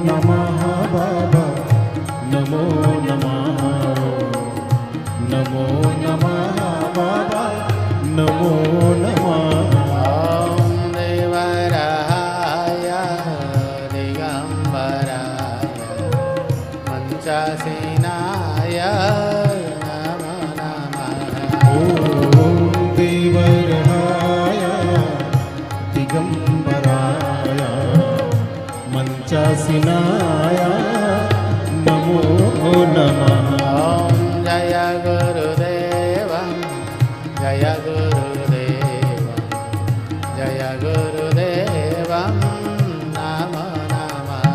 नमः बाबा नमो नमः नमो नमः बाबा नमो नमः ॐ देवराय दिगम्बराय पञ्चासेनाय नमो नमः ॐ देवराय दिगम्बराय मञ्चासिनाय नमो नमः ॐ जय गुरुदेवं जय गुरुदेवं जय गुरुदेवं नमो नमः